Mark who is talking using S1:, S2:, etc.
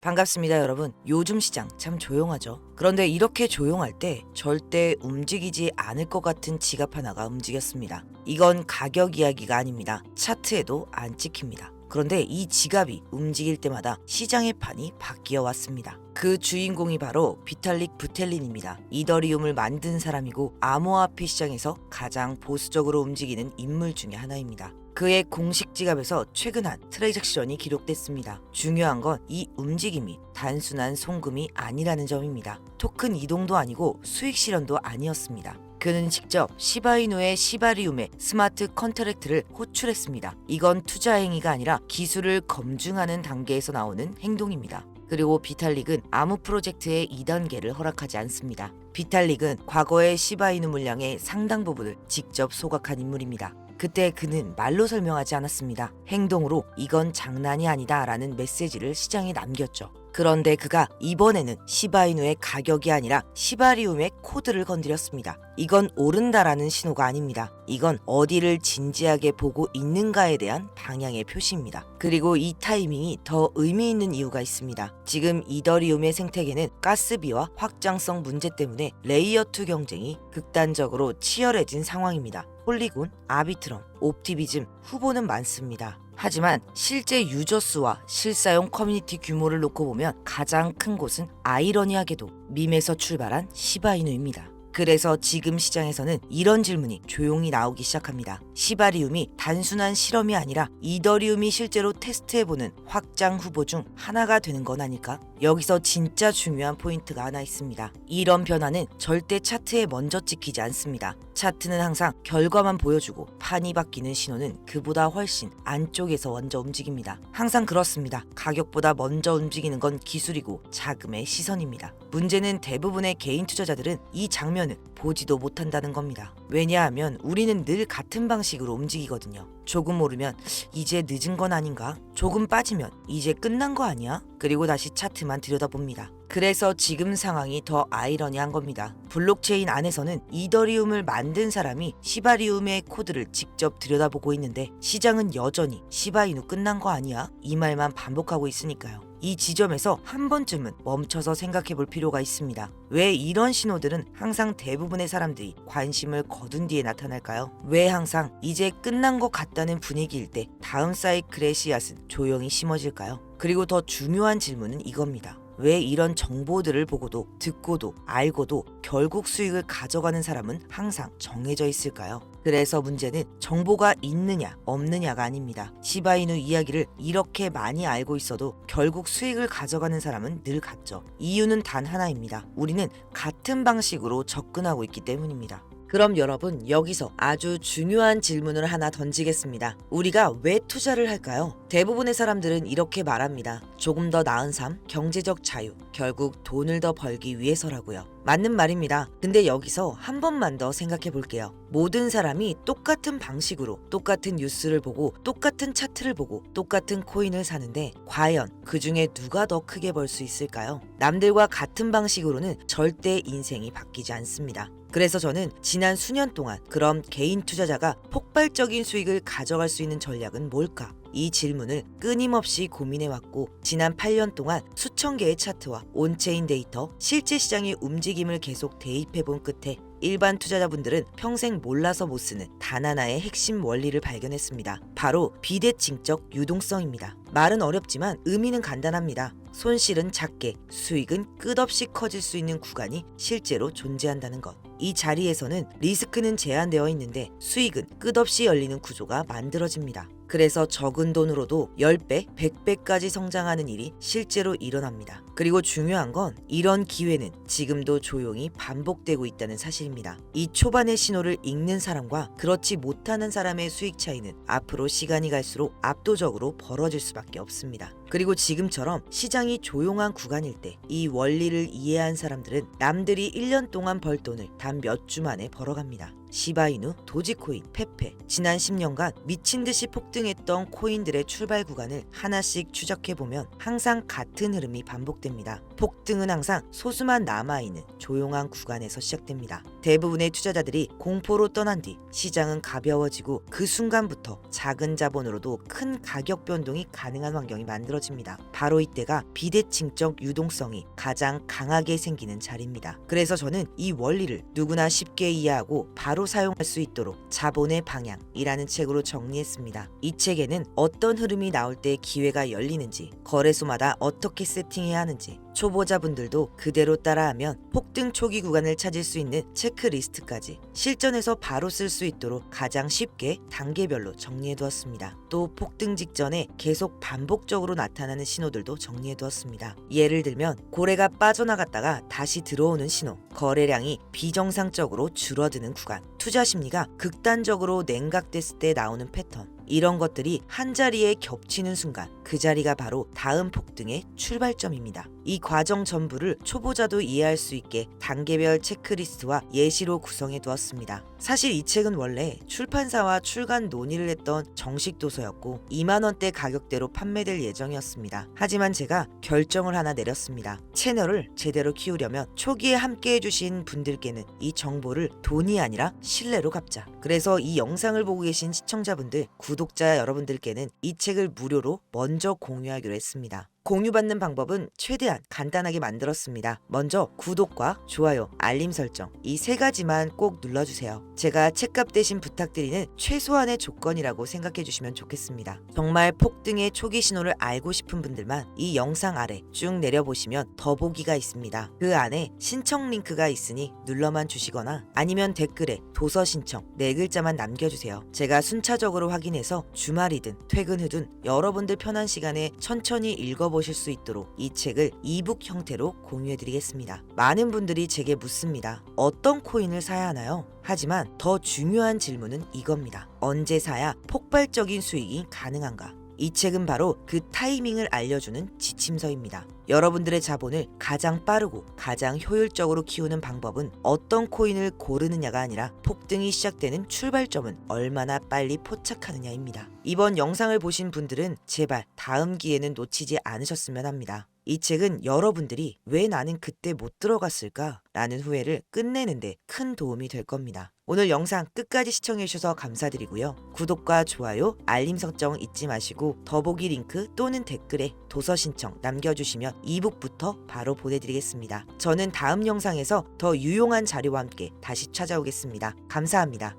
S1: 반갑습니다, 여러분. 요즘 시장 참 조용하죠. 그런데 이렇게 조용할 때 절대 움직이지 않을 것 같은 지갑 하나가 움직였습니다. 이건 가격 이야기가 아닙니다. 차트에도 안 찍힙니다. 그런데 이 지갑이 움직일 때마다 시장의 판이 바뀌어 왔습니다. 그 주인공이 바로 비탈릭 부텔린입니다. 이더리움을 만든 사람이고 암호화폐 시장에서 가장 보수적으로 움직이는 인물 중에 하나입니다. 그의 공식 지갑에서 최근 한 트랜잭션이 기록됐습니다. 중요한 건 이 움직임이 단순한 송금이 아니라는 점입니다. 토큰 이동도 아니고 수익 실현도 아니었습니다. 그는 직접 시바이누의 시바리움의 스마트 컨트랙트를 호출했습니다. 이건 투자 행위가 아니라 기술을 검증하는 단계에서 나오는 행동입니다. 그리고 비탈릭은 아무 프로젝트의 2단계를 허락하지 않습니다. 비탈릭은 과거의 시바이누 물량의 상당 부분을 직접 소각한 인물입니다. 그때 그는 말로 설명하지 않았습니다. 행동으로 이건 장난이 아니다 라는 메시지를 시장에 남겼죠. 그런데 그가 이번에는 시바이누의 가격이 아니라 시바리움의 코드를 건드렸습니다. 이건 오른다라는 신호가 아닙니다. 이건 어디를 진지하게 보고 있는가에 대한 방향의 표시입니다. 그리고 이 타이밍이 더 의미 있는 이유가 있습니다. 지금 이더리움의 생태계는 가스비와 확장성 문제 때문에 레이어2 경쟁이 극단적으로 치열해진 상황입니다. 폴리곤, 아비트럼, 옵티비즘 후보는 많습니다. 하지만 실제 유저 수와 실사용 커뮤니티 규모를 놓고 보면 가장 큰 곳은 아이러니하게도 밈에서 출발한 시바이누입니다. 그래서 지금 시장에서는 이런 질문이 조용히 나오기 시작합니다. 시바리움이 단순한 실험이 아니라 이더리움이 실제로 테스트해보는 확장 후보 중 하나가 되는 건 아닐까? 여기서 진짜 중요한 포인트가 하나 있습니다. 이런 변화는 절대 차트에 먼저 찍히지 않습니다. 차트는 항상 결과만 보여주고 판이 바뀌는 신호는 그보다 훨씬 안쪽에서 먼저 움직입니다. 항상 그렇습니다. 가격보다 먼저 움직이는 건 기술이고 자금의 시선입니다. 문제는 대부분의 개인 투자자들은 이 장면을 보지도 못한다는 겁니다. 왜냐하면 우리는 늘 같은 방식으로 움직이거든요. 조금 오르면 이제 늦은 건 아닌가? 조금 빠지면 이제 끝난 거 아니야? 그리고 다시 차트만 들여다봅니다. 그래서 지금 상황이 더 아이러니한 겁니다. 블록체인 안에서는 이더리움을 만든 사람이 시바리움의 코드를 직접 들여다보고 있는데 시장은 여전히 시바이누 끝난 거 아니야? 이 말만 반복하고 있으니까요. 이 지점에서 한 번쯤은 멈춰서 생각해 볼 필요가 있습니다. 왜 이런 신호들은 항상 대부분의 사람들이 관심을 거둔 뒤에 나타날까요? 왜 항상 이제 끝난 것 같다는 분위기일 때 다음 사이클의 씨앗은 조용히 심어질까요? 그리고 더 중요한 질문은 이겁니다. 왜 이런 정보들을 보고도 듣고도 알고도 결국 수익을 가져가는 사람은 항상 정해져 있을까요? 그래서 문제는 정보가 있느냐 없느냐가 아닙니다. 시바이누 이야기를 이렇게 많이 알고 있어도 결국 수익을 가져가는 사람은 늘 같죠. 이유는 단 하나입니다. 우리는 같은 방식으로 접근하고 있기 때문입니다. 그럼 여러분, 여기서 아주 중요한 질문을 하나 던지겠습니다. 우리가 왜 투자를 할까요? 대부분의 사람들은 이렇게 말합니다. 조금 더 나은 삶, 경제적 자유, 결국 돈을 더 벌기 위해서라고요. 맞는 말입니다. 근데 여기서 한 번만 더 생각해 볼게요. 모든 사람이 똑같은 방식으로 똑같은 뉴스를 보고 똑같은 차트를 보고 똑같은 코인을 사는데 과연 그 중에 누가 더 크게 벌 수 있을까요? 남들과 같은 방식으로는 절대 인생이 바뀌지 않습니다. 그래서 저는 지난 수년 동안 그럼 개인 투자자가 폭발적인 수익을 가져갈 수 있는 전략은 뭘까? 이 질문을 끊임없이 고민해왔고 지난 8년 동안 수천 개의 차트와 온체인 데이터, 실제 시장의 움직임을 계속 대입해본 끝에 일반 투자자분들은 평생 몰라서 못 쓰는 단 하나의 핵심 원리를 발견했습니다. 바로 비대칭적 유동성입니다. 말은 어렵지만 의미는 간단합니다. 손실은 작게, 수익은 끝없이 커질 수 있는 구간이 실제로 존재한다는 것. 이 자리에서는 리스크는 제한되어 있는데 수익은 끝없이 열리는 구조가 만들어집니다. 그래서 적은 돈으로도 10배, 100배까지 성장하는 일이 실제로 일어납니다. 그리고 중요한 건 이런 기회는 지금도 조용히 반복되고 있다는 사실입니다. 이 초반의 신호를 읽는 사람과 그렇지 못하는 사람의 수익 차이는 앞으로 시간이 갈수록 압도적으로 벌어질 수밖에 없습니다. 그리고 지금처럼 시장이 조용한 구간일 때 이 원리를 이해한 사람들은 남들이 1년 동안 벌 돈을 단 몇 주 만에 벌어갑니다. 시바이누, 도지코인, 페페. 지난 10년간 미친 듯이 폭등했던 코인들의 출발 구간을 하나씩 추적해보면 항상 같은 흐름이 반복됩니다. 폭등은 항상 소수만 남아있는 조용한 구간에서 시작됩니다. 대부분의 투자자들이 공포로 떠난 뒤 시장은 가벼워지고 그 순간부터 작은 자본으로도 큰 가격 변동이 가능한 환경이 만들어집니다. 바로 이때가 비대칭적 유동성이 가장 강하게 생기는 자리입니다. 그래서 저는 이 원리를 누구나 쉽게 이해하고 바로 사용할 수 있도록 자본의 방향이라는 책으로 정리했습니다. 이 책에는 어떤 흐름이 나올 때 기회가 열리는지, 거래소마다 어떻게 세팅해야 하는지, 초보자분들도 그대로 따라하면 폭등 초기 구간을 찾을 수 있는 체크리스트까지 실전에서 바로 쓸 수 있도록 가장 쉽게 단계별로 정리해두었습니다. 또 폭등 직전에 계속 반복적으로 나타나는 신호들도 정리해두었습니다. 예를 들면 고래가 빠져나갔다가 다시 들어오는 신호, 거래량이 비정상적으로 줄어드는 구간, 투자 심리가 극단적으로 냉각됐을 때 나오는 패턴, 이런 것들이 한자리에 겹치는 순간 그 자리가 바로 다음 폭등의 출발점입니다. 이 과정 전부를 초보자도 이해할 수 있게 단계별 체크리스트와 예시로 구성해 두었습니다. 사실 이 책은 원래 출판사와 출간 논의를 했던 정식 도서였고 2만 원대 가격대로 판매될 예정이었습니다. 하지만 제가 결정을 하나 내렸습니다. 채널을 제대로 키우려면 초기에 함께 해주신 분들께는 이 정보를 돈이 아니라 신뢰로 갚자. 그래서 이 영상을 보고 계신 시청자분들, 구독자 여러분들께는 이 책을 무료로 먼저 공유하기로 했습니다. 공유받는 방법은 최대한 간단하게 만들었습니다. 먼저 구독과 좋아요, 알림 설정 이 세 가지만 꼭 눌러주세요. 제가 책값 대신 부탁드리는 최소한의 조건이라고 생각해 주시면 좋겠습니다. 정말 폭등의 초기 신호를 알고 싶은 분들만 이 영상 아래 쭉 내려보시면 더보기가 있습니다. 그 안에 신청 링크가 있으니 눌러만 주시거나 아니면 댓글에 도서 신청 4글자만 남겨주세요. 제가 순차적으로 확인해서 주말이든 퇴근 후든 여러분들 편한 시간에 천천히 읽어보실 수 있도록 이 책을 이북 형태로 공유해드리겠습니다. 많은 분들이 제게 묻습니다. 어떤 코인을 사야 하나요? 하지만 더 중요한 질문은 이겁니다. 언제 사야 폭발적인 수익이 가능한가? 이 책은 바로 그 타이밍을 알려주는 지침서입니다. 여러분들의 자본을 가장 빠르고 가장 효율적으로 키우는 방법은 어떤 코인을 고르느냐가 아니라 폭등이 시작되는 출발점은 얼마나 빨리 포착하느냐입니다. 이번 영상을 보신 분들은 제발 다음 기회는 놓치지 않으셨으면 합니다. 이 책은 여러분들이 왜 나는 그때 못 들어갔을까? 라는 후회를 끝내는데 큰 도움이 될 겁니다. 오늘 영상 끝까지 시청해주셔서 감사드리고요. 구독과 좋아요, 알림 설정 잊지 마시고 더보기 링크 또는 댓글에 도서 신청 남겨주시면 이북부터 바로 보내드리겠습니다. 저는 다음 영상에서 더 유용한 자료와 함께 다시 찾아오겠습니다. 감사합니다.